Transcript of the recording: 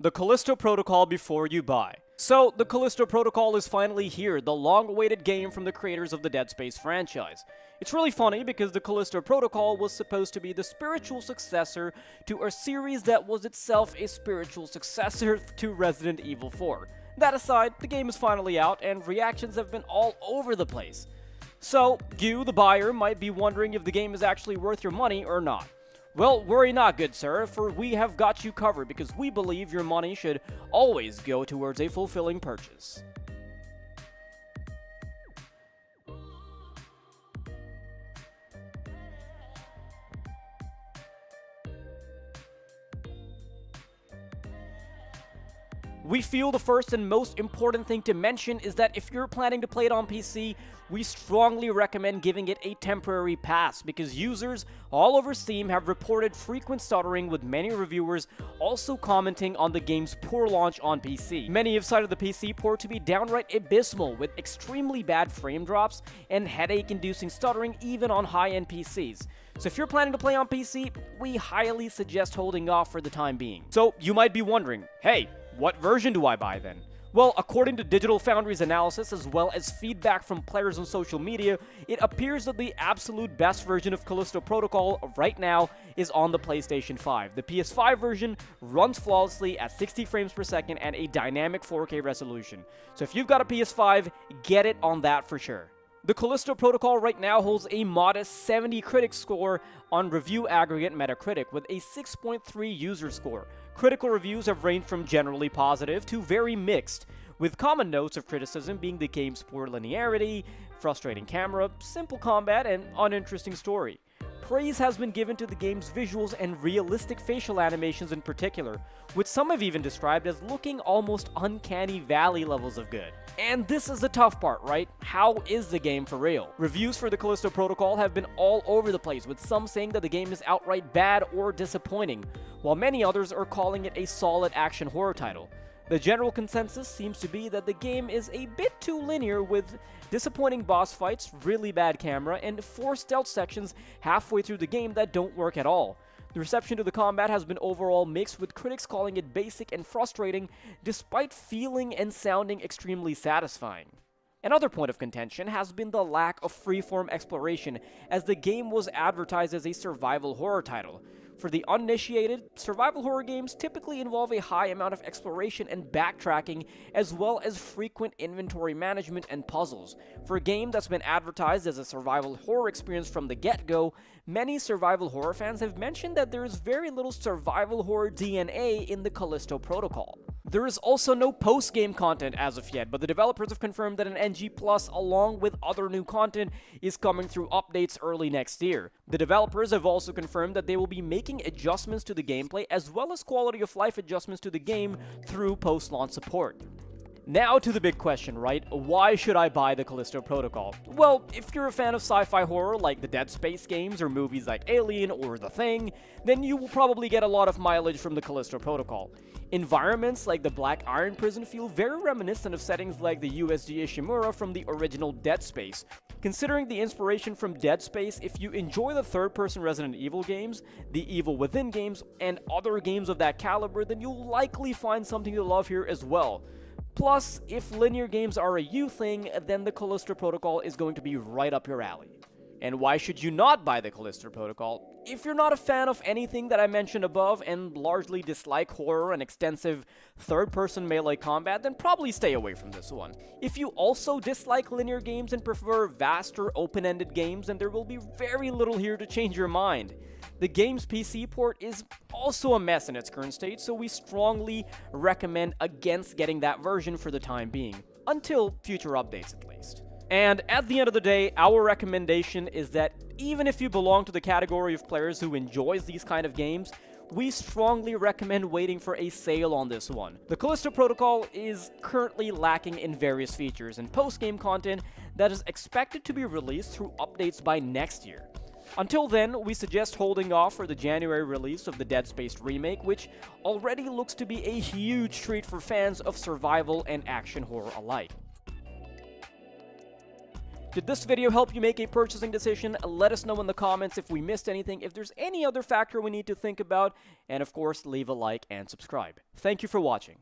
The Callisto Protocol before you buy. So, the Callisto Protocol is finally here, the long-awaited game from the creators of the Dead Space franchise. It's really funny because the Callisto Protocol was supposed to be the spiritual successor to a series that was itself a spiritual successor to Resident Evil 4. That aside, the game is finally out and reactions have been all over the place. So, you, the buyer, might be wondering if the game is actually worth your money or not. Well, worry not, good sir, for we have got you covered because we believe your money should always go towards a fulfilling purchase. We feel the first and most important thing to mention is that if you're planning to play it on PC, we strongly recommend giving it a temporary pass because users all over Steam have reported frequent stuttering, with many reviewers also commenting on the game's poor launch on PC. Many have cited the PC port to be downright abysmal, with extremely bad frame drops and headache-inducing stuttering even on high-end PCs. So if you're planning to play on PC, we highly suggest holding off for the time being. So you might be wondering, hey, what version do I buy then? Well, according to Digital Foundry's analysis as well as feedback from players on social media, it appears that the absolute best version of Callisto Protocol right now is on the PlayStation 5. The PS5 version runs flawlessly at 60 frames per second and a dynamic 4K resolution. So if you've got a PS5, get it on that for sure. The Callisto Protocol right now holds a modest 70 critic score on Review Aggregate Metacritic with a 6.3 user score. Critical reviews have ranged from generally positive to very mixed, with common notes of criticism being the game's poor linearity, frustrating camera, simple combat, and uninteresting story. Praise has been given to the game's visuals and realistic facial animations in particular, which some have even described as looking almost uncanny valley levels of good. And this is the tough part, right? How is the game for real? Reviews for the Callisto Protocol have been all over the place, with some saying that the game is outright bad or disappointing, while many others are calling it a solid action horror title. The general consensus seems to be that the game is a bit too linear, with disappointing boss fights, really bad camera, and 4 stealth sections halfway through the game that don't work at all. The reception to the combat has been overall mixed, with critics calling it basic and frustrating, despite feeling and sounding extremely satisfying. Another point of contention has been the lack of freeform exploration, as the game was advertised as a survival horror title. For the uninitiated, survival horror games typically involve a high amount of exploration and backtracking, as well as frequent inventory management and puzzles. For a game that's been advertised as a survival horror experience from the get-go, many survival horror fans have mentioned that there is very little survival horror DNA in the Callisto Protocol. There is also no post-game content as of yet, but the developers have confirmed that an NG Plus, along with other new content, is coming through updates early next year. The developers have also confirmed that they will be making adjustments to the gameplay as well as quality of life adjustments to the game through post-launch support. Now to the big question, right? Why should I buy the Callisto Protocol? Well, if you're a fan of sci-fi horror like the Dead Space games or movies like Alien or The Thing, then you will probably get a lot of mileage from the Callisto Protocol. Environments like the Black Iron Prison feel very reminiscent of settings like the USG Ishimura from the original Dead Space. Considering the inspiration from Dead Space, if you enjoy the third-person Resident Evil games, the Evil Within games, and other games of that caliber, then you'll likely find something to love here as well. Plus, if linear games are a you thing, then the Callisto Protocol is going to be right up your alley. And why should you not buy the Callisto Protocol? If you're not a fan of anything that I mentioned above and largely dislike horror and extensive third-person melee combat, then probably stay away from this one. If you also dislike linear games and prefer vaster, open-ended games, then there will be very little here to change your mind. The game's PC port is also a mess in its current state, so we strongly recommend against getting that version for the time being, until future updates at least. And at the end of the day, our recommendation is that even if you belong to the category of players who enjoys these kind of games, we strongly recommend waiting for a sale on this one. The Callisto Protocol is currently lacking in various features and post-game content that is expected to be released through updates by next year. Until then, we suggest holding off for the January release of the Dead Space remake, which already looks to be a huge treat for fans of survival and action horror alike. Did this video help you make a purchasing decision? Let us know in the comments if we missed anything, if there's any other factor we need to think about, and of course, leave a like and subscribe. Thank you for watching.